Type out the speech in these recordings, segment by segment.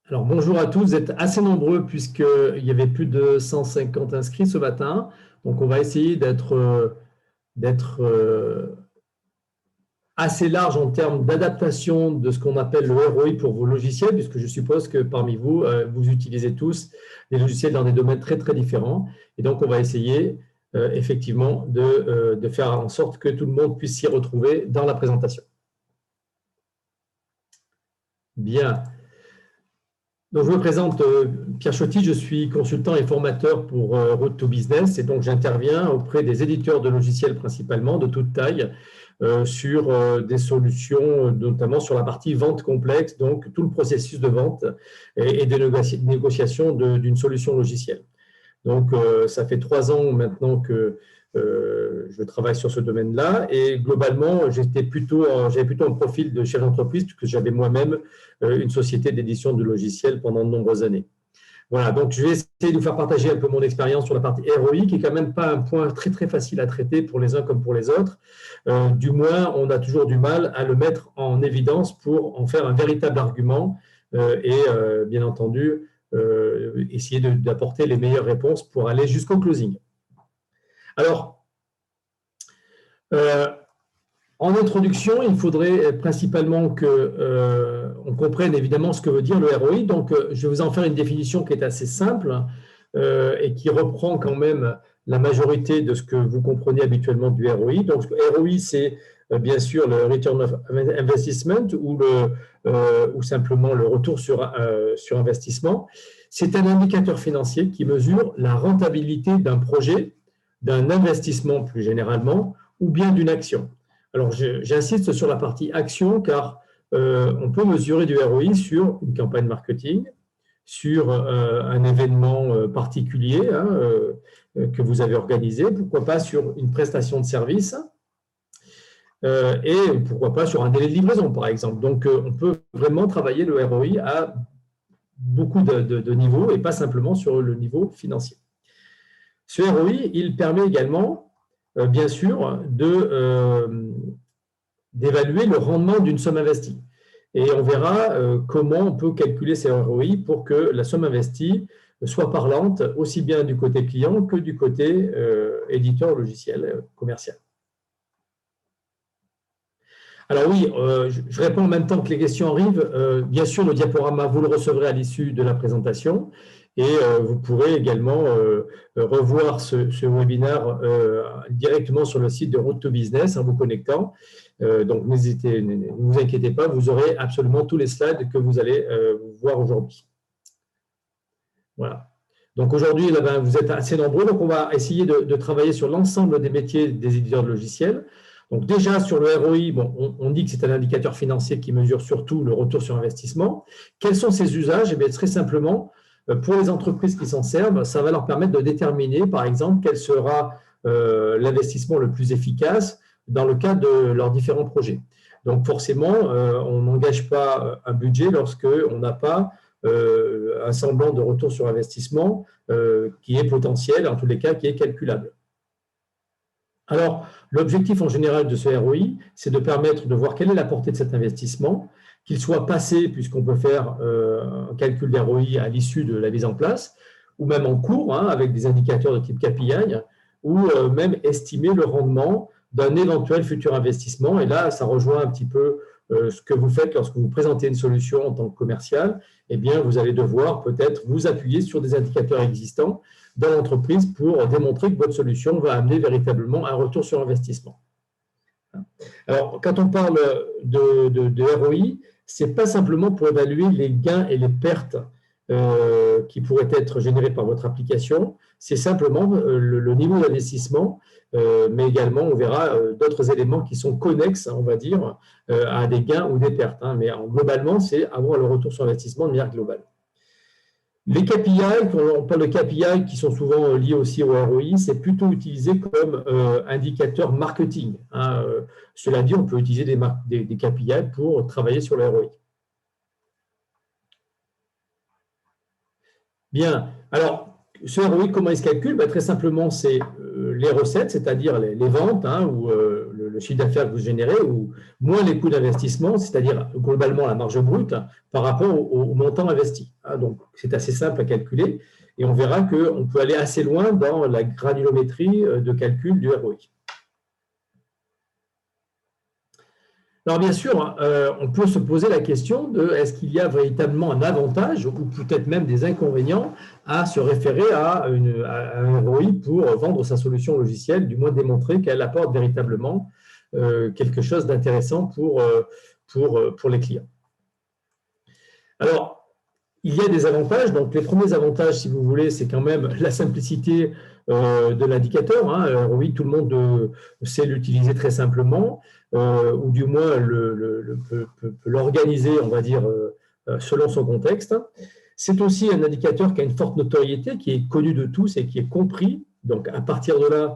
Alors, bonjour à tous, vous êtes assez nombreux puisqu'il y avait plus de 150 inscrits ce matin. Donc, on va essayer d'être assez large en termes d'adaptation de ce qu'on appelle le ROI pour vos logiciels, puisque je suppose que parmi vous, vous utilisez tous des logiciels dans des domaines très, très différents. Et donc, on va essayer effectivement de faire en sorte que tout le monde puisse s'y retrouver dans la présentation. Bien. Donc, je me présente, Pierre Choty, je suis consultant et formateur pour Road to Business et donc j'interviens auprès des éditeurs de logiciels principalement de toute taille sur des solutions, notamment sur la partie vente complexe, donc tout le processus de vente et des négociations d'une solution logicielle. Donc, ça fait 3 ans maintenant que je travaille sur ce domaine-là et globalement, j'avais plutôt un profil de chef d'entreprise puisque j'avais moi-même une société d'édition de logiciels pendant de nombreuses années. Voilà, donc je vais essayer de vous faire partager un peu mon expérience sur la partie ROI, qui n'est quand même pas un point très, très facile à traiter pour les uns comme pour les autres. Du moins, on a toujours du mal à le mettre en évidence pour en faire un véritable argument et bien entendu, essayer d'apporter les meilleures réponses pour aller jusqu'au closing. Alors, en introduction, il faudrait principalement qu'on comprenne évidemment ce que veut dire le ROI. Donc, je vais vous en faire une définition qui est assez simple et qui reprend quand même la majorité de ce que vous comprenez habituellement du ROI. Donc, ROI, c'est bien sûr le Return of Investment ou simplement le retour sur investissement. C'est un indicateur financier qui mesure la rentabilité d'un projet, d'un investissement plus généralement, ou bien d'une action. Alors, j'insiste sur la partie action car on peut mesurer du ROI sur une campagne marketing, sur un événement particulier que vous avez organisé, pourquoi pas sur une prestation de service et pourquoi pas sur un délai de livraison, par exemple. Donc, on peut vraiment travailler le ROI à beaucoup de niveaux et pas simplement sur le niveau financier. Ce ROI, il permet également, bien sûr, d'évaluer le rendement d'une somme investie. Et on verra comment on peut calculer ces ROI pour que la somme investie soit parlante aussi bien du côté client que du côté éditeur logiciel commercial. Alors oui, je réponds en même temps que les questions arrivent. Bien sûr, le diaporama, vous le recevrez à l'issue de la présentation et vous pourrez également revoir ce webinaire directement sur le site de Road to Business en vous connectant. Donc, ne vous inquiétez pas, vous aurez absolument tous les slides que vous allez voir aujourd'hui. Voilà. Donc, aujourd'hui, vous êtes assez nombreux, donc on va essayer de travailler sur l'ensemble des métiers des éditeurs de logiciels. Donc, déjà, sur le ROI, bon, on dit que c'est un indicateur financier qui mesure surtout le retour sur investissement. Quels sont ses usages? Eh bien, très simplement, pour les entreprises qui s'en servent, ça va leur permettre de déterminer, par exemple, quel sera l'investissement le plus efficace dans le cadre de leurs différents projets. Donc, forcément, on n'engage pas un budget lorsqu'on n'a pas un semblant de retour sur investissement qui est potentiel, en tous les cas, qui est calculable. Alors, l'objectif en général de ce ROI, c'est de permettre de voir quelle est la portée de cet investissement, qu'il soit passé, puisqu'on peut faire un calcul d'ROI à l'issue de la mise en place, ou même en cours, avec des indicateurs de type KPI, ou même estimer le rendement d'un éventuel futur investissement. Et là, ça rejoint un petit peu ce que vous faites lorsque vous présentez une solution en tant que commercial. Eh bien, vous allez devoir peut-être vous appuyer sur des indicateurs existants dans l'entreprise pour démontrer que votre solution va amener véritablement un retour sur investissement. Alors, quand on parle de ROI, ce n'est pas simplement pour évaluer les gains et les pertes qui pourraient être générés par votre application, c'est simplement le niveau d'investissement, mais également, on verra d'autres éléments qui sont connexes, on va dire, à des gains ou des pertes. Mais globalement, c'est avoir le retour sur investissement de manière globale. Les KPI, quand on parle de KPI qui sont souvent liés aussi au ROI, c'est plutôt utilisé comme indicateur marketing. Cela dit, on peut utiliser des KPI pour travailler sur le ROI. Bien, alors, ce ROI, comment il se calcule? Très simplement, c'est les recettes, c'est-à-dire les ventes ou le chiffre d'affaires que vous générez, ou moins les coûts d'investissement, c'est-à-dire globalement la marge brute par rapport au montant investi. hein, donc c'est assez simple à calculer, et on verra qu'on peut aller assez loin dans la granulométrie de calcul du ROI. Alors bien sûr, on peut se poser la question de est-ce qu'il y a véritablement un avantage ou peut-être même des inconvénients à se référer à un ROI pour vendre sa solution logicielle, du moins démontrer qu'elle apporte véritablement quelque chose d'intéressant pour les clients. Alors, il y a des avantages. Donc, les premiers avantages, si vous voulez, c'est quand même la simplicité de l'indicateur. Hein. ROI, tout le monde sait l'utiliser très simplement, ou du moins peut l'organiser, on va dire, selon son contexte. C'est aussi un indicateur qui a une forte notoriété, qui est connu de tous et qui est compris. Donc, à partir de là,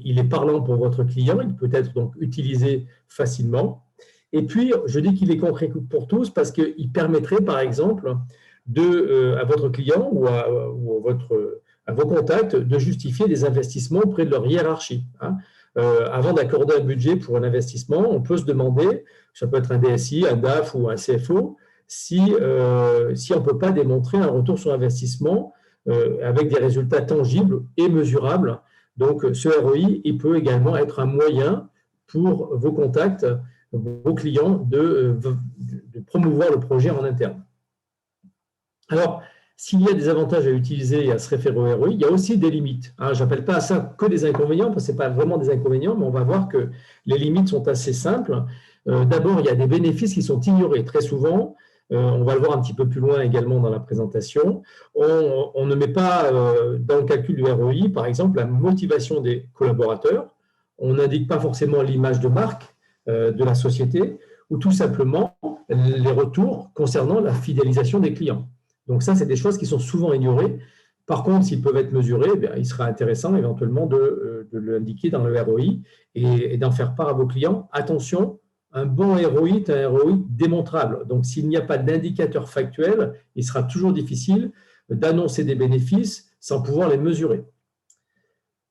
il est parlant pour votre client. Il peut être donc utilisé facilement. Et puis, je dis qu'il est compris pour tous parce qu'il permettrait, par exemple, à votre client ou à vos contacts de justifier des investissements auprès de leur hiérarchie. Hein. Avant d'accorder un budget pour un investissement, on peut se demander, ça peut être un DSI, un DAF ou un CFO, si on ne peut pas démontrer un retour sur investissement avec des résultats tangibles et mesurables. Donc, ce ROI, il peut également être un moyen pour vos contacts, vos clients, de promouvoir le projet en interne. Alors, s'il y a des avantages à utiliser et à se référer au ROI, il y a aussi des limites. Hein, je n'appelle pas ça que des inconvénients, parce que ce n'est pas vraiment des inconvénients, mais on va voir que les limites sont assez simples. D'abord, il y a des bénéfices qui sont ignorés. Très souvent, on va le voir un petit peu plus loin également dans la présentation, on ne met pas dans le calcul du ROI, par exemple, la motivation des collaborateurs. On n'indique pas forcément l'image de marque de la société, ou tout simplement les retours concernant la fidélisation des clients. Donc ça, c'est des choses qui sont souvent ignorées. Par contre, s'ils peuvent être mesurés, il sera intéressant éventuellement de l'indiquer dans le ROI et d'en faire part à vos clients. Attention, un bon ROI est un ROI démontrable. Donc, s'il n'y a pas d'indicateur factuel, il sera toujours difficile d'annoncer des bénéfices sans pouvoir les mesurer.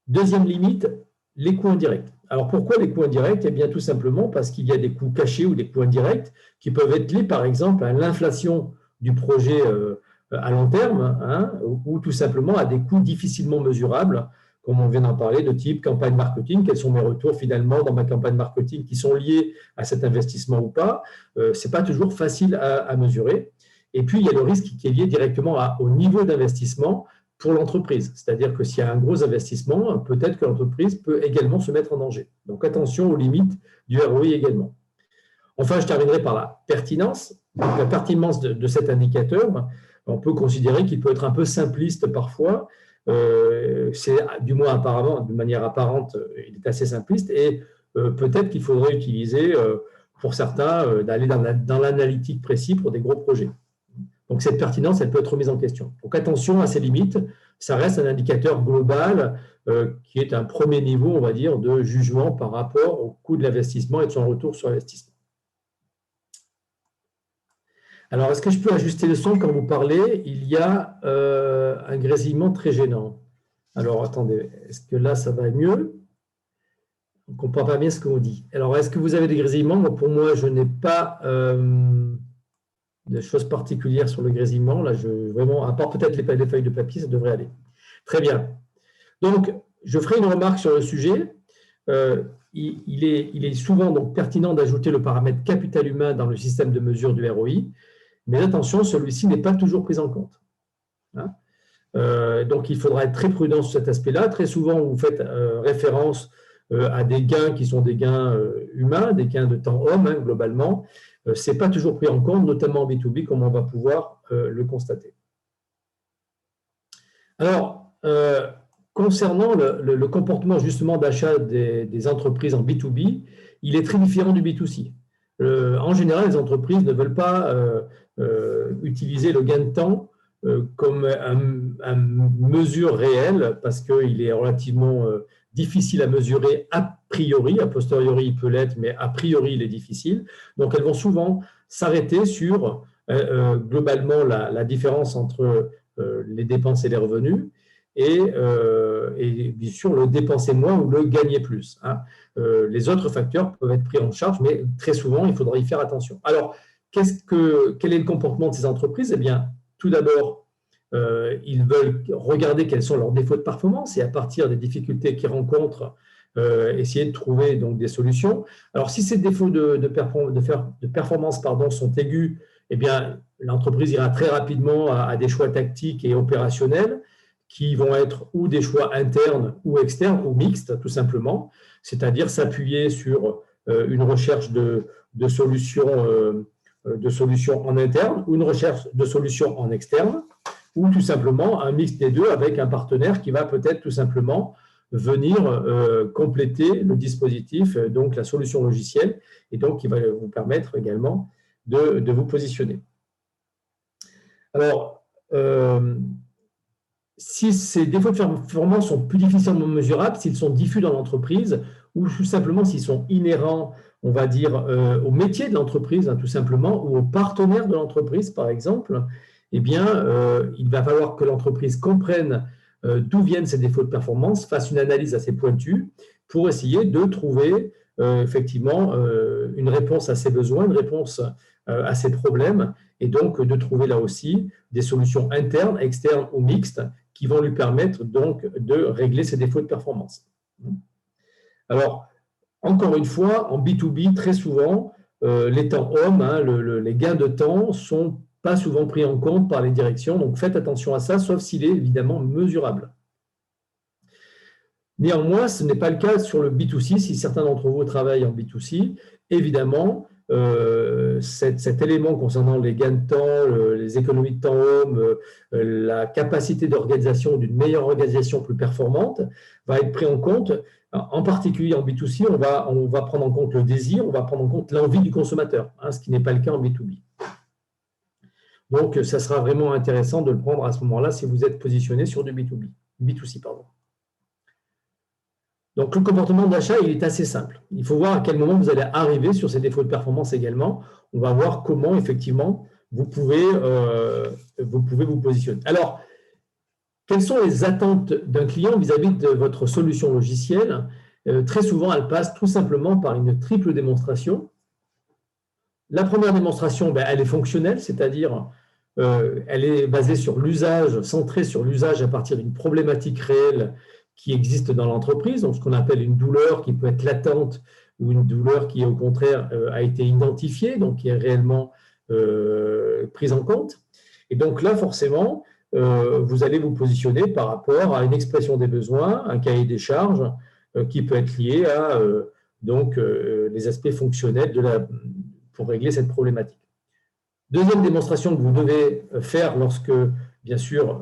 Deuxième limite, les coûts indirects. Alors, pourquoi les coûts indirects? Eh bien, tout simplement parce qu'il y a des coûts cachés ou des coûts indirects qui peuvent être liés, par exemple, à l'inflation du projet à long terme, hein, ou tout simplement à des coûts difficilement mesurables, comme on vient d'en parler, de type campagne marketing. Quels sont mes retours finalement dans ma campagne marketing qui sont liés à cet investissement ou pas? Ce n'est pas toujours facile à mesurer. Et puis, il y a le risque qui est lié directement au niveau d'investissement pour l'entreprise. C'est-à-dire que s'il y a un gros investissement, peut-être que l'entreprise peut également se mettre en danger. Donc, attention aux limites du ROI également. Enfin, je terminerai par la pertinence. Donc, la pertinence de cet indicateur, on peut considérer qu'il peut être un peu simpliste parfois. C'est du moins apparemment, de manière apparente, il est assez simpliste et peut-être qu'il faudrait utiliser, pour certains, d'aller dans l'analytique précis pour des gros projets. Donc, cette pertinence, elle peut être remise en question. Donc, attention à ces limites. Ça reste un indicateur global qui est un premier niveau, on va dire, de jugement par rapport au coût de l'investissement et de son retour sur investissement. Alors, est-ce que je peux ajuster le son quand vous parlez? Il y a un grésillement très gênant. Alors, attendez, est-ce que là, ça va mieux? On ne comprend pas bien ce qu'on dit. Alors, est-ce que vous avez des grésillements? Pour moi, je n'ai pas de choses particulières sur le grésillement. Là, vraiment, à part peut-être les feuilles de papier, ça devrait aller. Très bien. Donc, je ferai une remarque sur le sujet. Il est souvent donc pertinent d'ajouter le paramètre capital humain dans le système de mesure du ROI, mais attention, celui-ci n'est pas toujours pris en compte. Hein, donc, il faudra être très prudent sur cet aspect-là. Très souvent, vous faites référence à des gains qui sont des gains humains, des gains de temps homme, hein, globalement. Ce n'est pas toujours pris en compte, notamment en B2B, comme on va pouvoir le constater. Alors, concernant le comportement justement d'achat des entreprises en B2B, il est très différent du B2C. En général, les entreprises ne veulent pas utiliser le gain de temps comme une mesure réelle parce qu'il est relativement difficile à mesurer a priori. A posteriori, il peut l'être, mais a priori, il est difficile. Donc, elles vont souvent s'arrêter sur globalement la différence entre les dépenses et les revenus et bien sûr le dépenser moins ou le gagner plus. Hein. Les autres facteurs peuvent être pris en charge, mais très souvent, il faudra y faire attention. Alors, quel est le comportement de ces entreprises? Eh bien, tout d'abord, ils veulent regarder quels sont leurs défauts de performance et à partir des difficultés qu'ils rencontrent, essayer de trouver donc des solutions. Alors, si ces défauts de performance sont aigus, eh bien, l'entreprise ira très rapidement à des choix tactiques et opérationnels qui vont être ou des choix internes ou externes ou mixtes, tout simplement, c'est-à-dire s'appuyer sur une recherche de solutions en interne ou une recherche de solutions en externe, ou tout simplement un mix des deux avec un partenaire qui va peut-être tout simplement venir compléter le dispositif, donc la solution logicielle, et donc qui va vous permettre également de vous positionner. Alors, si ces défauts de performance sont plus difficilement mesurables, s'ils sont diffus dans l'entreprise, ou tout simplement s'ils sont inhérents, on va dire, au métier de l'entreprise, tout simplement, ou aux partenaires de l'entreprise, par exemple, eh bien, il va falloir que l'entreprise comprenne d'où viennent ces défauts de performance, fasse une analyse assez pointue pour essayer de trouver effectivement une réponse à ses besoins, une réponse à ses problèmes, et donc de trouver là aussi des solutions internes, externes ou mixtes qui vont lui permettre donc de régler ses défauts de performance. Alors, encore une fois, en B2B, très souvent, les temps hommes, les gains de temps ne sont pas souvent pris en compte par les directions, donc faites attention à ça, sauf s'il est évidemment mesurable. Néanmoins, ce n'est pas le cas sur le B2C. Si certains d'entre vous travaillent en B2C, évidemment, cet élément concernant les gains de temps, les économies de temps homme, la capacité d'organisation, d'une meilleure organisation plus performante, va être pris en compte. En particulier en B2C, on va prendre en compte le désir, on va prendre en compte l'envie du consommateur, ce qui n'est pas le cas en B2B. Donc, ça sera vraiment intéressant de le prendre à ce moment-là si vous êtes positionné sur du B2C. Donc, le comportement d'achat, il est assez simple. Il faut voir à quel moment vous allez arriver sur ces défauts de performance également. On va voir comment, effectivement, vous pouvez vous positionner. Alors, quelles sont les attentes d'un client vis-à-vis de votre solution logicielle? Très souvent, elle passe tout simplement par une triple démonstration. La première démonstration, elle est fonctionnelle, c'est-à-dire elle est basée sur l'usage, centrée sur l'usage à partir d'une problématique réelle qui existe dans l'entreprise, donc ce qu'on appelle une douleur qui peut être latente ou une douleur qui, au contraire, a été identifiée, donc qui est réellement prise en compte. Et donc là, forcément, vous allez vous positionner par rapport à une expression des besoins, un cahier des charges qui peut être lié à les aspects fonctionnels pour régler cette problématique. Deuxième démonstration que vous devez faire lorsque, bien sûr,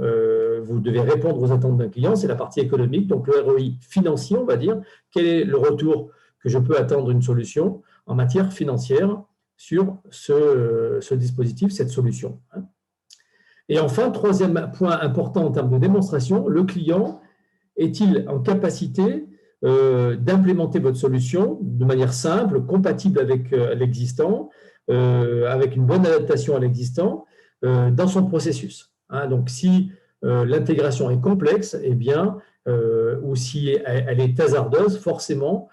vous devez répondre aux attentes d'un client, c'est la partie économique, donc le ROI financier, on va dire. Quel est le retour que je peux attendre d'une solution en matière financière sur ce dispositif, cette solution. Et enfin, troisième point important en termes de démonstration, le client est-il en capacité d'implémenter votre solution de manière simple, compatible avec l'existant, avec une bonne adaptation à l'existant dans son processus. Donc, si l'intégration est complexe, eh bien, ou si elle est hasardeuse, forcément,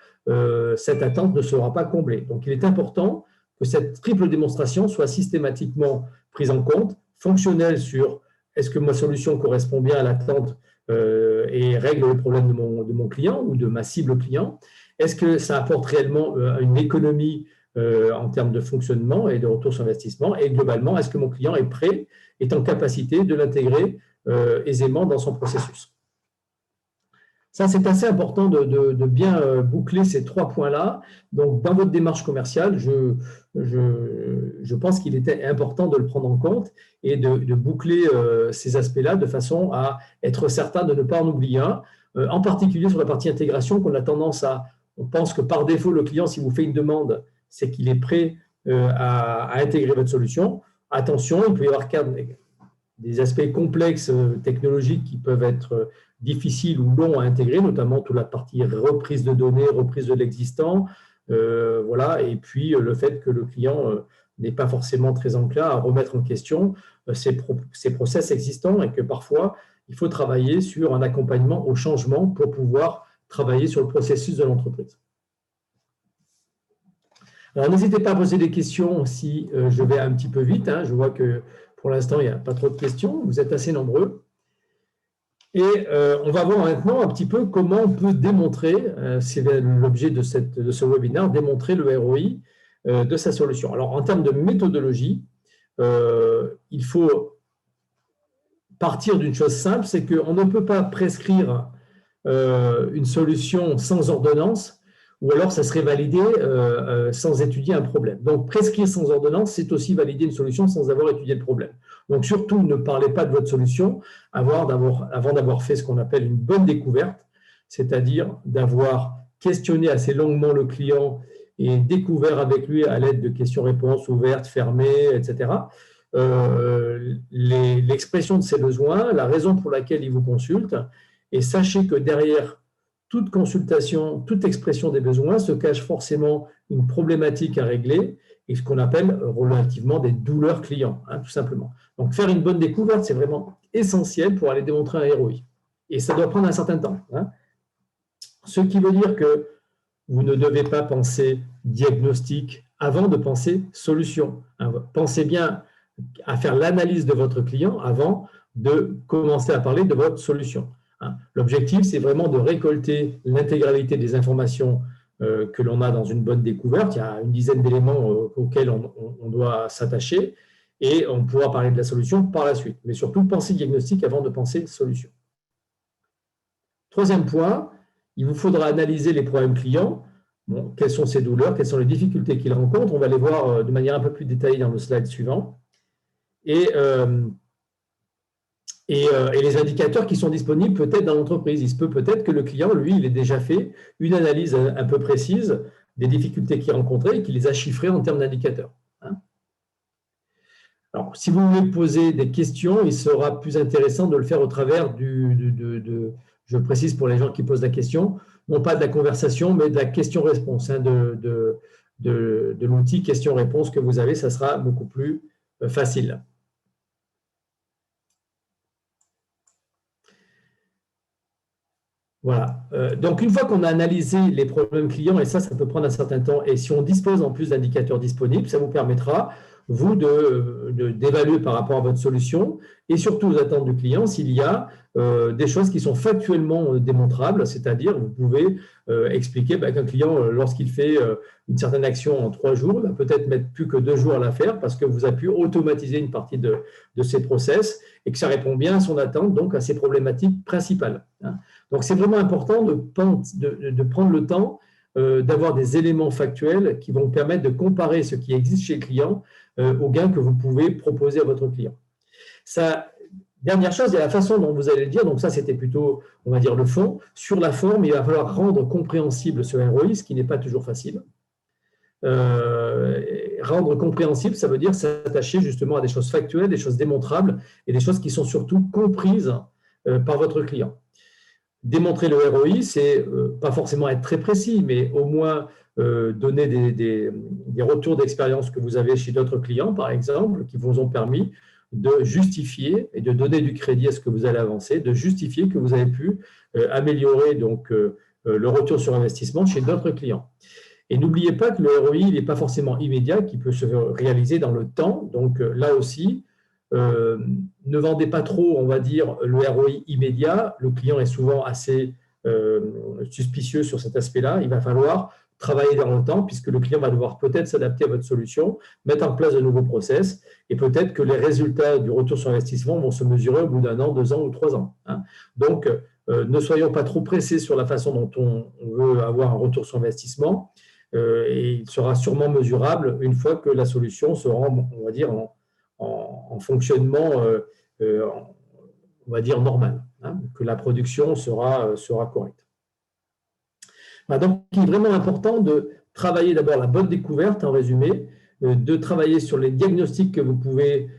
cette attente ne sera pas comblée. Donc, il est important que cette triple démonstration soit systématiquement prise en compte, fonctionnelle sur est-ce que ma solution correspond bien à l'attente et règle les problèmes de mon client ou de ma cible client. Est-ce que ça apporte réellement une économie en termes de fonctionnement et de retour sur investissement? Et globalement, est-ce que mon client est prêt, est en capacité de l'intégrer aisément dans son processus? Ça, c'est assez important de bien boucler ces trois points-là. Donc, dans votre démarche commerciale, je pense qu'il était important de le prendre en compte et de boucler ces aspects-là de façon à être certain de ne pas en oublier un, en particulier sur la partie intégration, qu'on a tendance on pense que par défaut, le client, si vous fait une demande, c'est qu'il est prêt à intégrer votre solution. Attention, il peut y avoir des aspects complexes technologiques qui peuvent être difficiles ou longs à intégrer, notamment toute la partie reprise de données, reprise de l'existant, voilà, et puis le fait que le client n'est pas forcément très enclin à remettre en question ses process existants et que parfois, il faut travailler sur un accompagnement au changement pour pouvoir travailler sur le processus de l'entreprise. Alors, n'hésitez pas à poser des questions si je vais un petit peu vite. Je vois que Pour l'instant, il n'y a pas trop de questions. Vous êtes assez nombreux. Et on va voir maintenant un petit peu comment on peut démontrer, c'est l'objet de ce webinaire, démontrer le ROI de sa solution. Alors, en termes de méthodologie, il faut partir d'une chose simple, c'est qu'on ne peut pas prescrire une solution sans ordonnance, ou alors ça serait validé sans étudier un problème. Donc, prescrire sans ordonnance, c'est aussi valider une solution sans avoir étudié le problème. Donc, surtout, ne parlez pas de votre solution avant d'avoir fait ce qu'on appelle une bonne découverte, c'est-à-dire d'avoir questionné assez longuement le client et découvert avec lui à l'aide de questions-réponses ouvertes, fermées, etc., l'expression de ses besoins, la raison pour laquelle il vous consulte, et sachez que derrière toute consultation, toute expression des besoins se cache forcément une problématique à régler et ce qu'on appelle relativement des douleurs clients, tout simplement. Donc, faire une bonne découverte, c'est vraiment essentiel pour aller démontrer un ROI. Et ça doit prendre un certain temps. Ce qui veut dire que vous ne devez pas penser diagnostic avant de penser solution. Pensez bien à faire l'analyse de votre client avant de commencer à parler de votre solution. L'objectif, c'est vraiment de récolter l'intégralité des informations que l'on a dans une bonne découverte. Il y a une dizaine d'éléments auxquels on doit s'attacher et on pourra parler de la solution par la suite. Mais surtout, pensez diagnostic avant de penser solution. Troisième point, il vous faudra analyser les problèmes clients. Bon, quelles sont ses douleurs, quelles sont les difficultés qu'il rencontre. On va les voir de manière un peu plus détaillée dans le slide suivant. Et les indicateurs qui sont disponibles peut-être dans l'entreprise. Il se peut peut-être que le client, lui, il ait déjà fait une analyse un peu précise des difficultés qu'il rencontrait et qu'il les a chiffrées en termes d'indicateurs. Alors, si vous voulez poser des questions, il sera plus intéressant de le faire au travers je précise pour les gens qui posent la question, non pas de la conversation, mais de la question-réponse, de l'outil question-réponse que vous avez, ça sera beaucoup plus facile. Voilà. Donc, une fois qu'on a analysé les problèmes clients, et ça peut prendre un certain temps, et si on dispose en plus d'indicateurs disponibles, ça vous permettra, vous, d'évaluer par rapport à votre solution et surtout aux attentes du client s'il y a des choses qui sont factuellement démontrables, c'est-à-dire vous pouvez expliquer qu'un client, lorsqu'il fait une certaine action en 3 jours, va peut-être mettre plus que 2 jours à la faire parce que vous avez pu automatiser une partie de ses process et que ça répond bien à son attente, donc à ses problématiques principales. Donc, c'est vraiment important de prendre le temps d'avoir des éléments factuels qui vont permettre de comparer ce qui existe chez le client aux gains que vous pouvez proposer à votre client. Dernière chose, il y a la façon dont vous allez le dire. Donc, ça, c'était plutôt, on va dire, le fond. Sur la forme, il va falloir rendre compréhensible ce ROI, ce qui n'est pas toujours facile. Rendre compréhensible, ça veut dire s'attacher justement à des choses factuelles, des choses démontrables et des choses qui sont surtout comprises par votre client. Démontrer le ROI, c'est pas forcément être très précis, mais au moins donner des retours d'expérience que vous avez chez d'autres clients, par exemple, qui vous ont permis de justifier et de donner du crédit à ce que vous allez avancer, de justifier que vous avez pu améliorer donc, le retour sur investissement chez d'autres clients. Et n'oubliez pas que le ROI n'est pas forcément immédiat, qu'il peut se réaliser dans le temps. Donc là aussi, ne vendez pas trop, on va dire, le ROI immédiat. Le client est souvent assez suspicieux sur cet aspect-là. Il va falloir travailler dans le temps puisque le client va devoir peut-être s'adapter à votre solution, mettre en place de nouveaux process et peut-être que les résultats du retour sur investissement vont se mesurer au bout d'1 an, 2 ans ou 3 ans. Donc, ne soyons pas trop pressés sur la façon dont on veut avoir un retour sur investissement et il sera sûrement mesurable une fois que la solution sera, on va dire, en fonctionnement, on va dire, normal, que la production sera correcte. Donc, il est vraiment important de travailler d'abord la bonne découverte, en résumé, de travailler sur les diagnostics que vous pouvez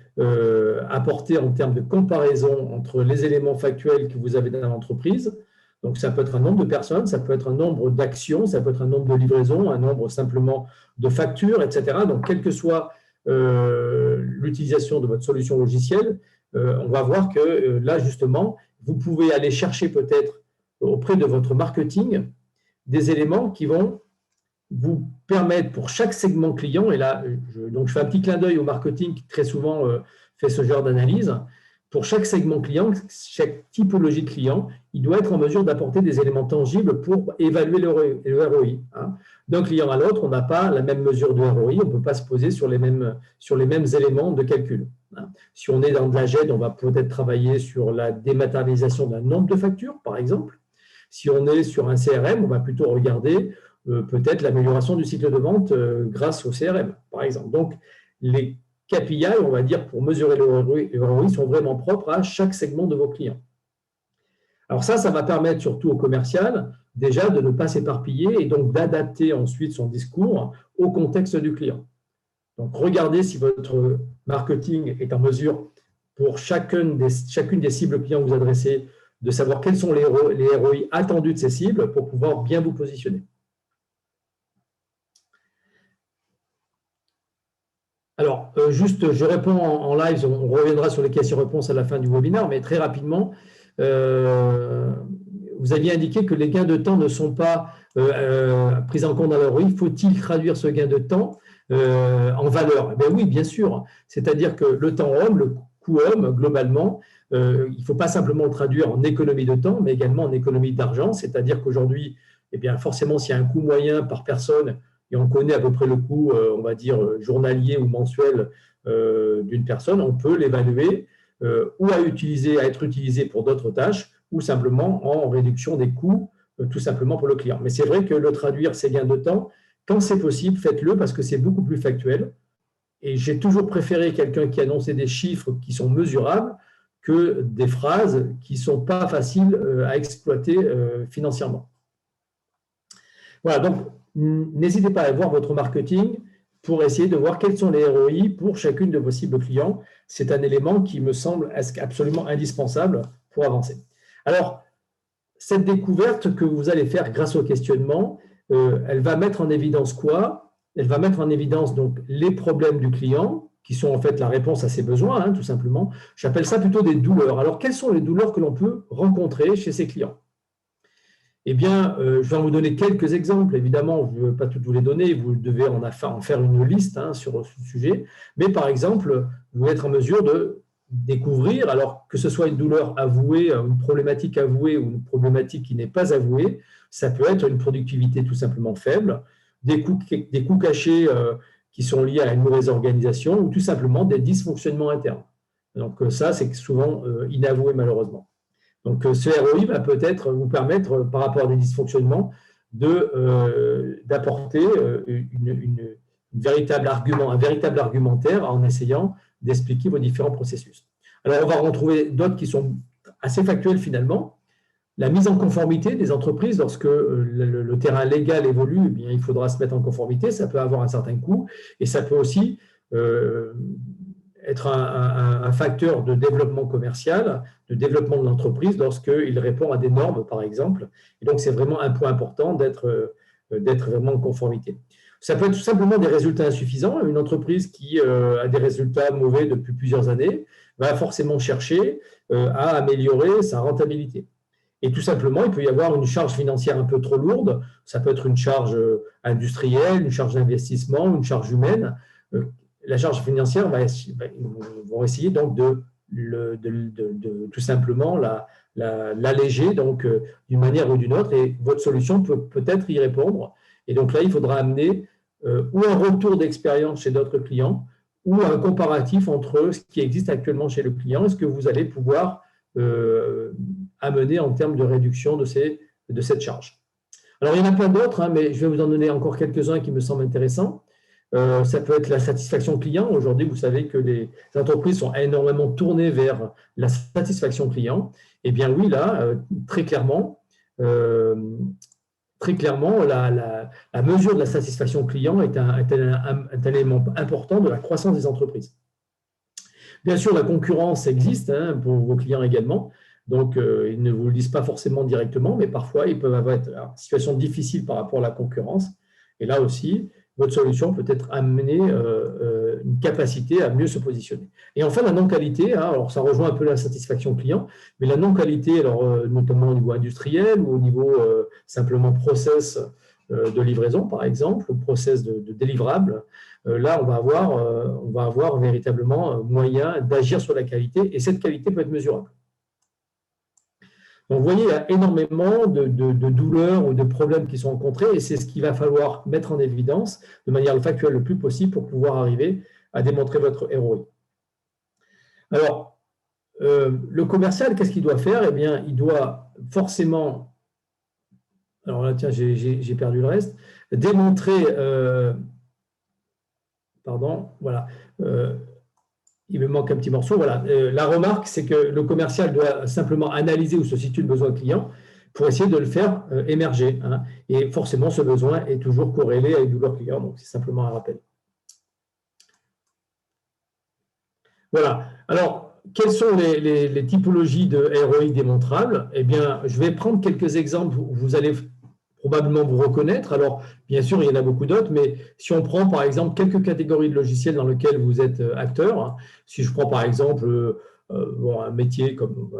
apporter en termes de comparaison entre les éléments factuels que vous avez dans l'entreprise. Donc, ça peut être un nombre de personnes, ça peut être un nombre d'actions, ça peut être un nombre de livraisons, un nombre simplement de factures, etc. Donc, quelle que soit l'utilisation de votre solution logicielle, on va voir que là, justement, vous pouvez aller chercher peut-être auprès de votre marketing des éléments qui vont vous permettre pour chaque segment client, et là, je fais un petit clin d'œil au marketing qui très souvent fait ce genre d'analyse, pour chaque segment client, chaque typologie de client, il doit être en mesure d'apporter des éléments tangibles pour évaluer le ROI. Hein. D'un client à l'autre, on n'a pas la même mesure de ROI, on ne peut pas se poser sur les mêmes éléments de calcul. Hein. Si on est dans de la GED, on va peut-être travailler sur la dématérialisation d'un nombre de factures, par exemple. Si on est sur un CRM, on va plutôt regarder peut-être l'amélioration du cycle de vente grâce au CRM, par exemple. Donc, les KPI, on va dire, pour mesurer le ROI, sont vraiment propres à chaque segment de vos clients. Alors ça va permettre surtout au commercial, déjà, de ne pas s'éparpiller et donc d'adapter ensuite son discours au contexte du client. Donc, regardez si votre marketing est en mesure, pour chacune des cibles clients que vous adressez, de savoir quels sont les ROI attendus de ces cibles pour pouvoir bien vous positionner. Alors, juste, je réponds en live, on reviendra sur les questions-réponses à la fin du webinaire, mais très rapidement, vous aviez indiqué que les gains de temps ne sont pas pris en compte dans le ROI. Faut-il traduire ce gain de temps en valeur? Eh bien oui, bien sûr. C'est-à-dire que le temps homme, le coût homme, globalement, il ne faut pas simplement le traduire en économie de temps, mais également en économie d'argent. C'est-à-dire qu'aujourd'hui, eh bien, forcément, s'il y a un coût moyen par personne, et on connaît à peu près le coût, on va dire, journalier ou mensuel d'une personne, on peut l'évaluer ou à être utilisé pour d'autres tâches ou simplement en réduction des coûts, tout simplement pour le client. Mais c'est vrai que le traduire, ces gains de temps, quand c'est possible, faites-le parce que c'est beaucoup plus factuel. Et j'ai toujours préféré quelqu'un qui annonçait des chiffres qui sont mesurables que des phrases qui ne sont pas faciles à exploiter financièrement. Voilà, donc n'hésitez pas à voir votre marketing pour essayer de voir quels sont les ROI pour chacune de vos cibles clients. C'est un élément qui me semble absolument indispensable pour avancer. Alors, cette découverte que vous allez faire grâce au questionnement, elle va mettre en évidence quoi? Elle va mettre en évidence donc les problèmes du client, qui sont en fait la réponse à ses besoins, hein, tout simplement. J'appelle ça plutôt des douleurs. Alors, quelles sont les douleurs que l'on peut rencontrer chez ses clients? Eh bien, je vais vous donner quelques exemples. Évidemment, je ne veux pas toutes vous les donner, vous devez en faire une liste hein, sur ce sujet. Mais par exemple, vous êtes en mesure de découvrir, alors que ce soit une douleur avouée, une problématique avouée ou une problématique qui n'est pas avouée, ça peut être une productivité tout simplement faible, des coûts cachés qui sont liés à une mauvaise organisation ou tout simplement des dysfonctionnements internes. Donc ça, c'est souvent inavoué malheureusement. Donc, ce ROI va peut-être vous permettre, par rapport à des dysfonctionnements, d'apporter un véritable argumentaire en essayant d'expliquer vos différents processus. Alors, on va retrouver d'autres qui sont assez factuels finalement. La mise en conformité des entreprises, lorsque le terrain légal évolue, eh bien, il faudra se mettre en conformité, ça peut avoir un certain coût et ça peut aussi être un facteur de développement commercial, de développement de l'entreprise lorsqu'il répond à des normes, par exemple. Et donc, c'est vraiment un point important d'être vraiment en conformité. Ça peut être tout simplement des résultats insuffisants. Une entreprise qui a des résultats mauvais depuis plusieurs années va forcément chercher à améliorer sa rentabilité. Et tout simplement, il peut y avoir une charge financière un peu trop lourde. Ça peut être une charge industrielle, une charge d'investissement, une charge humaine. La charge financière vont essayer donc de tout simplement l'alléger donc d'une manière ou d'une autre, et votre solution peut peut-être y répondre. Et donc là, il faudra amener ou un retour d'expérience chez d'autres clients ou un comparatif entre ce qui existe actuellement chez le client et ce que vous allez pouvoir amener en termes de réduction de cette charge. Alors, il y en a plein d'autres, hein, mais je vais vous en donner encore quelques-uns qui me semblent intéressants. Ça peut être la satisfaction client. Aujourd'hui, vous savez que les entreprises sont énormément tournées vers la satisfaction client. Eh bien oui, là, très clairement, la mesure de la satisfaction client est un élément important de la croissance des entreprises. Bien sûr, la concurrence existe hein, pour vos clients également. Donc, ils ne vous le disent pas forcément directement, mais parfois, ils peuvent avoir une situation difficile par rapport à la concurrence. Et là aussi, votre solution peut être amener une capacité à mieux se positionner. Et enfin, la non-qualité, hein, alors ça rejoint un peu la satisfaction client, mais la non-qualité, alors notamment au niveau industriel ou au niveau simplement process de livraison, par exemple, ou process de délivrable, là, on va avoir véritablement moyen d'agir sur la qualité et cette qualité peut être mesurable. Donc, vous voyez, il y a énormément de douleurs ou de problèmes qui sont rencontrés et c'est ce qu'il va falloir mettre en évidence de manière factuelle le plus possible pour pouvoir arriver à démontrer votre ROI. Alors, le commercial, qu'est-ce qu'il doit faire? Eh bien, il doit forcément, alors là, tiens, j'ai perdu le reste, démontrer, pardon, voilà, il me manque un petit morceau. Voilà. La remarque, c'est que le commercial doit simplement analyser où se situe le besoin client pour essayer de le faire émerger. Hein. Et forcément, ce besoin est toujours corrélé à une douleur client. Donc, c'est simplement un rappel. Voilà. Alors, quelles sont les typologies de ROI démontrables? Eh bien, je vais prendre quelques exemples. Vous allez probablement vous reconnaître. Alors, bien sûr, il y en a beaucoup d'autres, mais si on prend par exemple quelques catégories de logiciels dans lesquels vous êtes acteur, hein, si je prends par exemple un métier comme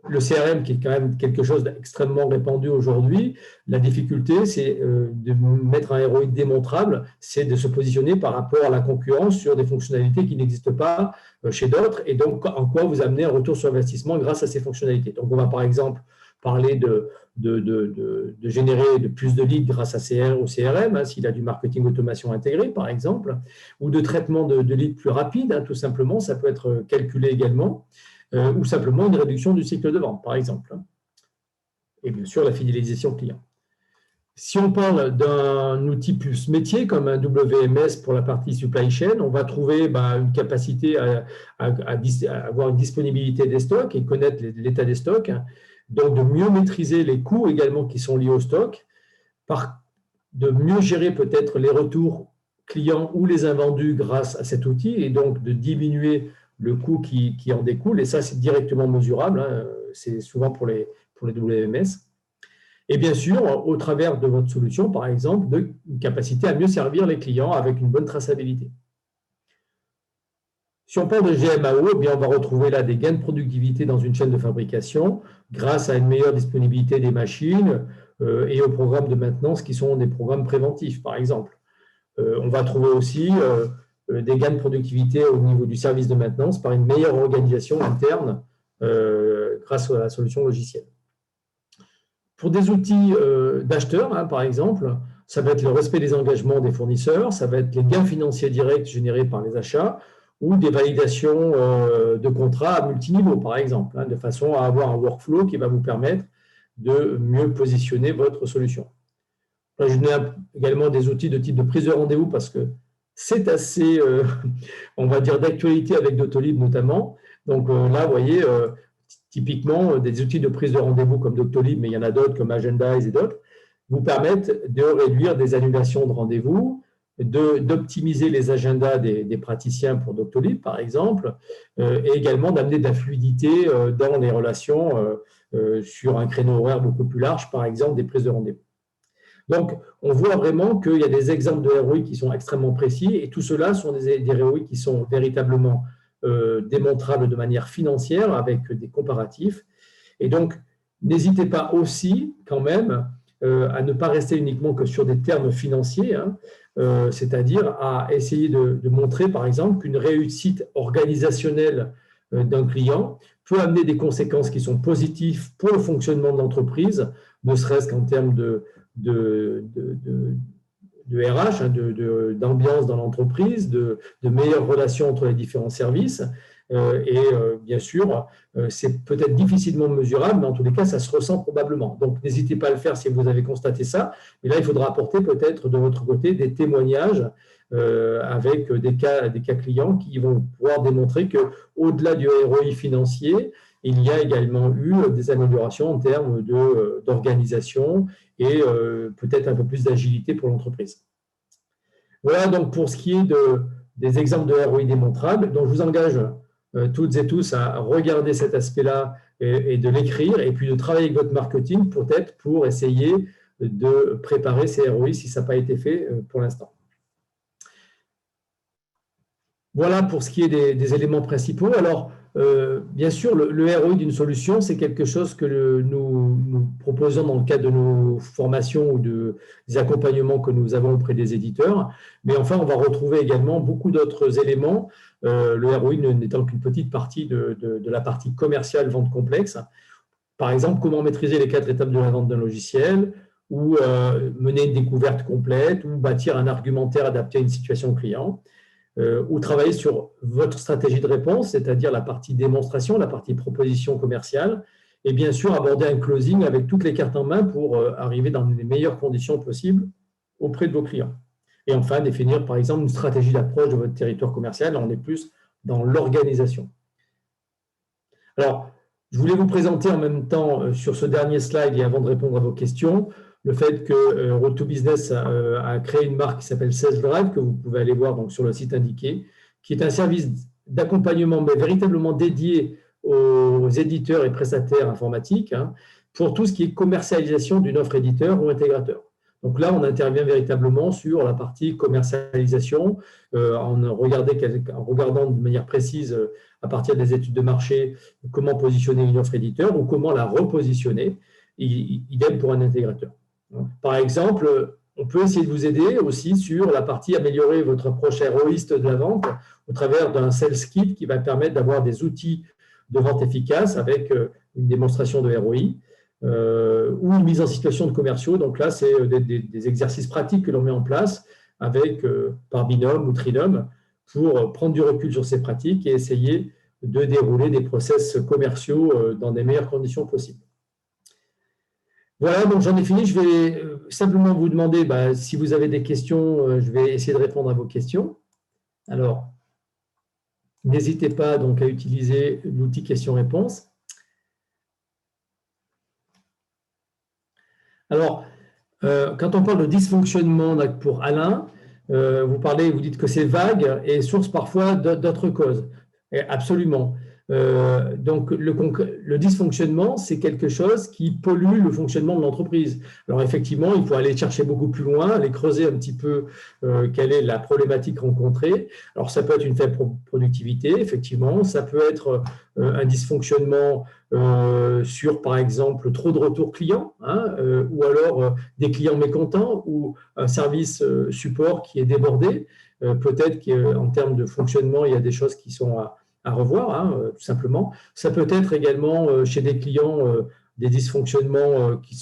le CRM, qui est quand même quelque chose d'extrêmement répandu aujourd'hui, la difficulté, c'est de mettre un ROI démontrable, c'est de se positionner par rapport à la concurrence sur des fonctionnalités qui n'existent pas chez d'autres, et donc en quoi vous amenez un retour sur investissement grâce à ces fonctionnalités. Donc, on va par exemple parler de générer de plus de leads grâce au CRM, hein, s'il a du marketing automation intégré, par exemple, ou de traitement de leads plus rapide, hein, tout simplement, ça peut être calculé également, ou simplement une réduction du cycle de vente, par exemple. Et bien sûr, la fidélisation client. Si on parle d'un outil plus métier, comme un WMS pour la partie supply chain, on va trouver une capacité à avoir une disponibilité des stocks et connaître l'état des stocks, hein. Donc, de mieux maîtriser les coûts également qui sont liés au stock, de mieux gérer peut-être les retours clients ou les invendus grâce à cet outil et donc de diminuer le coût qui en découle. Et ça, c'est directement mesurable. Hein. C'est souvent pour les WMS. Et bien sûr, au travers de votre solution, par exemple, une capacité à mieux servir les clients avec une bonne traçabilité. Si on parle de GMAO, eh bien, on va retrouver là des gains de productivité dans une chaîne de fabrication grâce à une meilleure disponibilité des machines et aux programmes de maintenance qui sont des programmes préventifs, par exemple. On va trouver aussi des gains de productivité au niveau du service de maintenance par une meilleure organisation interne grâce à la solution logicielle. Pour des outils d'acheteurs, hein, par exemple, ça va être le respect des engagements des fournisseurs, ça va être les gains financiers directs générés par les achats, ou des validations de contrats à multiniveau, par exemple, hein, de façon à avoir un workflow qui va vous permettre de mieux positionner votre solution. Là, je donne également des outils de type de prise de rendez-vous parce que c'est assez, on va dire, d'actualité avec Doctolib notamment. Donc là, vous voyez, typiquement, des outils de prise de rendez-vous comme Doctolib, mais il y en a d'autres comme Agendize et d'autres, vous permettent de réduire des annulations de rendez-vous, d'optimiser les agendas des praticiens pour Doctolib, par exemple, et également d'amener de la fluidité dans les relations sur un créneau horaire beaucoup plus large, par exemple, des prises de rendez-vous. Donc, on voit vraiment qu'il y a des exemples de ROI qui sont extrêmement précis, et tout cela sont des ROI qui sont véritablement démontrables de manière financière avec des comparatifs. Et donc, n'hésitez pas aussi, quand même, à ne pas rester uniquement que sur des termes financiers, hein, c'est-à-dire à essayer de montrer, par exemple, qu'une réussite organisationnelle d'un client peut amener des conséquences qui sont positives pour le fonctionnement de l'entreprise, ne serait-ce qu'en termes de RH, hein, d'ambiance dans l'entreprise, de meilleures relations entre les différents services. Bien sûr, c'est peut-être difficilement mesurable, mais en tous les cas, ça se ressent probablement. Donc, n'hésitez pas à le faire si vous avez constaté ça. Mais là, il faudra apporter peut-être de votre côté des témoignages avec des cas clients qui vont pouvoir démontrer qu'au-delà du ROI financier, il y a également eu des améliorations en termes d'organisation et peut-être un peu plus d'agilité pour l'entreprise. Voilà donc pour ce qui est des exemples de ROI démontrables. Donc, je vous engage toutes et tous à regarder cet aspect-là et de l'écrire et puis de travailler avec votre marketing peut-être pour essayer de préparer ces ROI si ça n'a pas été fait pour l'instant. Voilà pour ce qui est des éléments principaux. Alors, bien sûr, le ROI d'une solution, c'est quelque chose que nous proposons dans le cadre de nos formations ou des accompagnements que nous avons auprès des éditeurs. Mais enfin, on va retrouver également beaucoup d'autres éléments, le ROI n'étant qu'une petite partie de la partie commerciale, vente complexe. Par exemple, comment maîtriser les 4 étapes de la vente d'un logiciel, ou mener une découverte complète, ou bâtir un argumentaire adapté à une situation client, ou travailler sur votre stratégie de réponse, c'est-à-dire la partie démonstration, la partie proposition commerciale, et bien sûr aborder un closing avec toutes les cartes en main pour arriver dans les meilleures conditions possibles auprès de vos clients. Et enfin, définir par exemple une stratégie d'approche de votre territoire commercial. Là, on est plus dans l'organisation. Alors, je voulais vous présenter en même temps sur ce dernier slide et avant de répondre à vos questions, le fait que Road to Business a créé une marque qui s'appelle Sales Drive, que vous pouvez aller voir donc, sur le site indiqué, qui est un service d'accompagnement mais véritablement dédié aux éditeurs et prestataires informatiques pour tout ce qui est commercialisation d'une offre éditeur ou intégrateur. Donc là, on intervient véritablement sur la partie commercialisation en regardant de manière précise à partir des études de marché comment positionner une offre éditeur ou comment la repositionner, idem pour un intégrateur. Par exemple, on peut essayer de vous aider aussi sur la partie améliorer votre approche héroïste de la vente au travers d'un sales kit qui va permettre d'avoir des outils de vente efficaces avec une démonstration de ROI ou une mise en situation de commerciaux. Donc là, c'est des exercices pratiques que l'on met en place avec, par binôme ou trinôme pour prendre du recul sur ces pratiques et essayer de dérouler des process commerciaux dans des meilleures conditions possibles. Voilà, donc j'en ai fini. Je vais simplement vous demander si vous avez des questions, je vais essayer de répondre à vos questions. Alors, n'hésitez pas donc à utiliser l'outil questions-réponses. Alors, quand on parle de dysfonctionnement pour Alain, vous dites que c'est vague et source parfois d'autres causes. Et absolument. Donc, le dysfonctionnement, c'est quelque chose qui pollue le fonctionnement de l'entreprise. Alors, effectivement, il faut aller chercher beaucoup plus loin, aller creuser un petit peu quelle est la problématique rencontrée. Alors, ça peut être une faible productivité, effectivement. Ça peut être un dysfonctionnement sur, par exemple, trop de retours clients, ou alors des clients mécontents ou un service support qui est débordé. Peut-être qu'en termes de fonctionnement, il y a des choses qui sont à revoir, tout simplement. Ça peut être également chez des clients des dysfonctionnements qui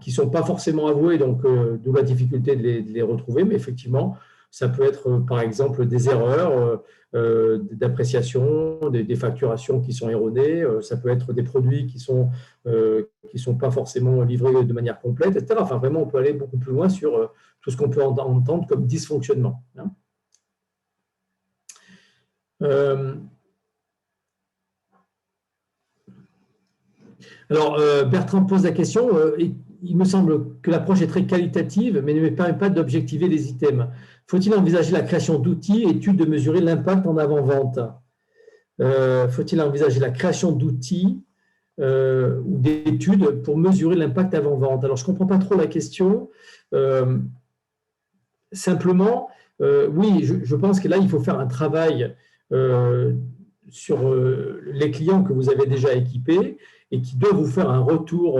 ne sont pas forcément avoués, donc d'où la difficulté de les retrouver, mais effectivement, ça peut être par exemple des erreurs d'appréciation, des facturations qui sont erronées, ça peut être des produits qui sont pas forcément livrés de manière complète, etc. Enfin, vraiment, on peut aller beaucoup plus loin sur tout ce qu'on peut entendre comme dysfonctionnement. Alors, Bertrand pose la question, il me semble que l'approche est très qualitative, mais ne permet pas d'objectiver les items. Faut-il envisager la création d'outils, études de mesurer l'impact en avant-vente? Faut-il envisager la création d'outils ou d'études pour mesurer l'impact avant-vente? Alors, je ne comprends pas trop la question. Simplement, oui, je pense que là, il faut faire un travail sur les clients que vous avez déjà équipés et qui doivent vous faire un retour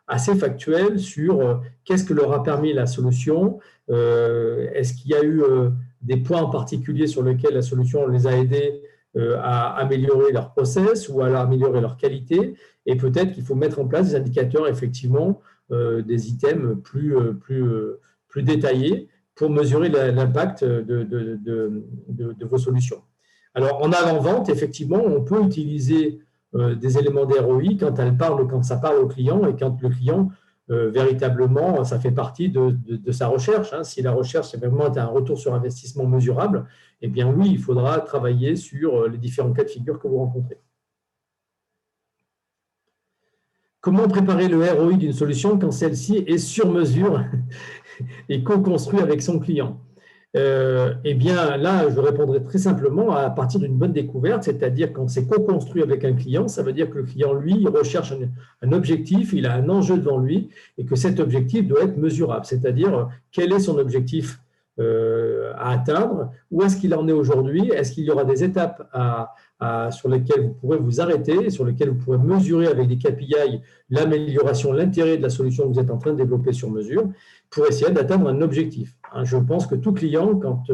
assez factuel sur qu'est-ce que leur a permis la solution, est-ce qu'il y a eu des points en particulier sur lesquels la solution les a aidés à améliorer leur process ou à améliorer leur qualité, et peut-être qu'il faut mettre en place des indicateurs, effectivement, des items plus détaillés pour mesurer l'impact de vos solutions. Alors, en avant-vente, effectivement, on peut utiliser des éléments d'ROI quand ça parle au client et quand le client, véritablement, ça fait partie de sa recherche. Si la recherche, c'est vraiment un retour sur investissement mesurable, eh bien oui, il faudra travailler sur les différents cas de figure que vous rencontrez. Comment préparer le ROI d'une solution quand celle-ci est sur mesure et co-construite avec son client? Eh bien, là, je répondrai très simplement à partir d'une bonne découverte, c'est-à-dire quand c'est co-construit avec un client, ça veut dire que le client, lui, il recherche un objectif, il a un enjeu devant lui et que cet objectif doit être mesurable, c'est-à-dire quel est son objectif à atteindre? Où est-ce qu'il en est aujourd'hui? Est-ce qu'il y aura des étapes sur lesquelles vous pourrez vous arrêter, sur lesquelles vous pourrez mesurer avec des KPI l'amélioration, l'intérêt de la solution que vous êtes en train de développer sur mesure pour essayer d'atteindre un objectif? Je pense que tout client, quand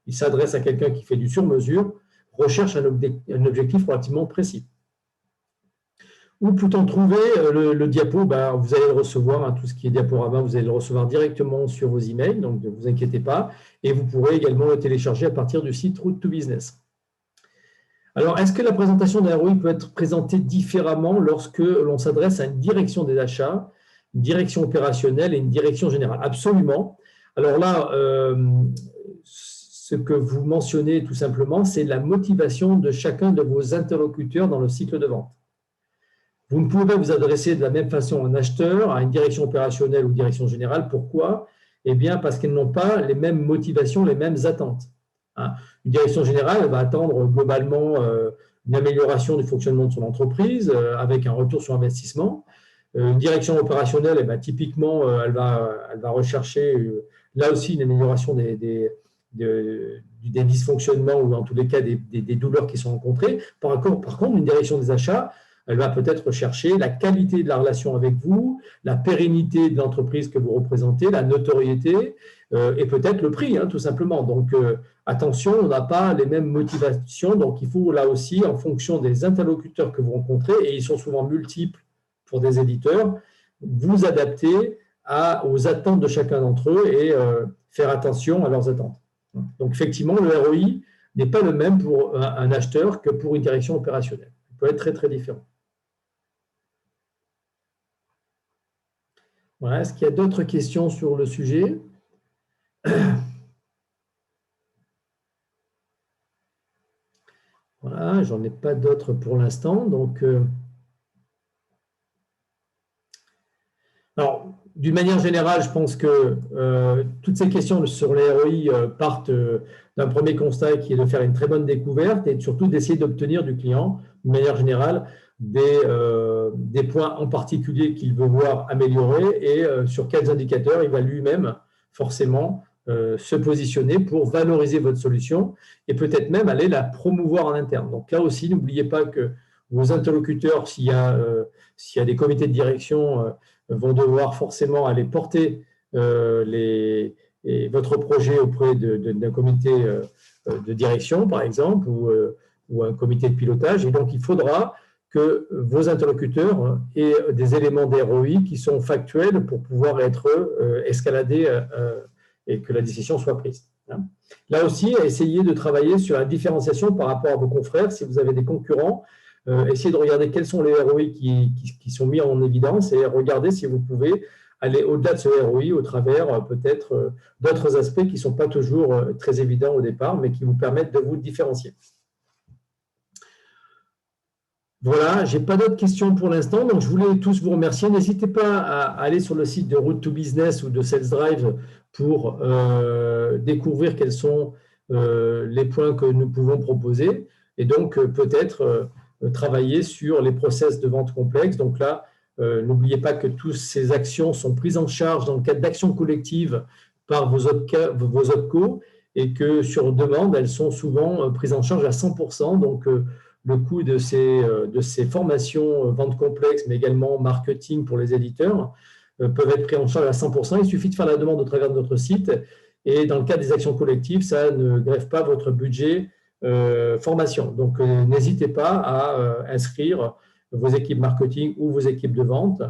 il s'adresse à quelqu'un qui fait du sur-mesure, recherche un objectif relativement précis. Où peut-on trouver le diapo? Vous allez le recevoir, tout ce qui est diaporama, vous allez le recevoir directement sur vos emails, donc ne vous inquiétez pas. Et vous pourrez également le télécharger à partir du site Route to Business. Alors, est-ce que la présentation d'un ROI peut être présentée différemment lorsque l'on s'adresse à une direction des achats, une direction opérationnelle et une direction générale? Absolument. Alors là, ce que vous mentionnez tout simplement, c'est la motivation de chacun de vos interlocuteurs dans le cycle de vente. Vous ne pouvez pas vous adresser de la même façon à un acheteur, à une direction opérationnelle ou direction générale. Pourquoi? Eh bien, parce qu'elles n'ont pas les mêmes motivations, les mêmes attentes. Une direction générale, elle va attendre globalement une amélioration du fonctionnement de son entreprise avec un retour sur investissement. Une direction opérationnelle, typiquement, elle va rechercher là aussi une amélioration des dysfonctionnements ou en tous les cas des douleurs qui sont rencontrées. Par contre, une direction des achats, elle va peut-être rechercher la qualité de la relation avec vous, la pérennité de l'entreprise que vous représentez, la notoriété et peut-être le prix, tout simplement. Donc, attention, on n'a pas les mêmes motivations. Donc, il faut là aussi, en fonction des interlocuteurs que vous rencontrez, et ils sont souvent multiples pour des éditeurs, vous adapter aux attentes de chacun d'entre eux et faire attention à leurs attentes. Donc, effectivement, le ROI n'est pas le même pour un acheteur que pour une direction opérationnelle. Il peut être très, très différent. Voilà. Est-ce qu'il y a d'autres questions sur le sujet? Voilà, j'en ai pas d'autres pour l'instant. Donc, alors, d'une manière générale, je pense que toutes ces questions sur les ROI partent d'un premier constat qui est de faire une très bonne découverte et surtout d'essayer d'obtenir du client, d'une manière générale, des points en particulier qu'il veut voir améliorer et sur quels indicateurs il va lui-même forcément se positionner pour valoriser votre solution et peut-être même aller la promouvoir en interne. Donc là aussi, n'oubliez pas que vos interlocuteurs, s'il y a des comités de direction, vont devoir forcément aller porter votre projet auprès d'un comité de direction, par exemple, ou un comité de pilotage. Et donc, il faudra que vos interlocuteurs aient des éléments d'ROI qui sont factuels pour pouvoir être escaladés et que la décision soit prise. Là aussi, essayez de travailler sur la différenciation par rapport à vos confrères. Si vous avez des concurrents, essayez de regarder quels sont les ROI qui sont mis en évidence et regardez si vous pouvez aller au-delà de ce ROI au travers peut-être d'autres aspects qui ne sont pas toujours très évidents au départ, mais qui vous permettent de vous différencier. Voilà, je n'ai pas d'autres questions pour l'instant, donc je voulais tous vous remercier. N'hésitez pas à aller sur le site de Route to Business ou de Sales Drive pour découvrir quels sont les points que nous pouvons proposer et donc peut-être travailler sur les process de vente complexes. Donc là, n'oubliez pas que toutes ces actions sont prises en charge dans le cadre d'actions collectives par vos OPCO et que sur demande, elles sont souvent prises en charge à 100%. Donc, le coût de ces formations vente complexe, mais également marketing pour les éditeurs, peuvent être pris en charge à 100%. Il suffit de faire la demande au travers de notre site. Et dans le cas des actions collectives, ça ne grève pas votre budget formation. Donc, n'hésitez pas à inscrire vos équipes marketing ou vos équipes de vente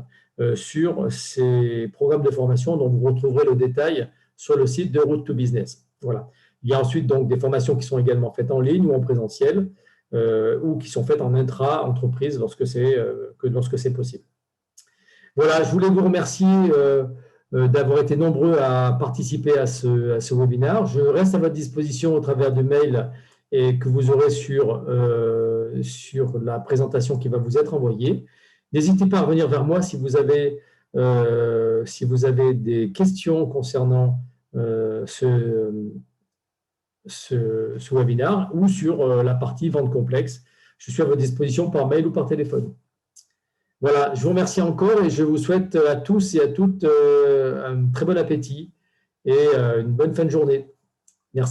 sur ces programmes de formation dont vous retrouverez le détail sur le site de Route to Business. Voilà. Il y a ensuite donc des formations qui sont également faites en ligne ou en présentiel ou qui sont faites en intra-entreprise lorsque c'est possible. Voilà, je voulais vous remercier d'avoir été nombreux à participer à ce webinaire. Je reste à votre disposition au travers du mail et que vous aurez sur la présentation qui va vous être envoyée. N'hésitez pas à revenir vers moi si vous avez des questions concernant ce webinaire ou sur la partie vente complexe. Je suis à votre disposition par mail ou par téléphone. Voilà, je vous remercie encore et je vous souhaite à tous et à toutes un très bon appétit et une bonne fin de journée.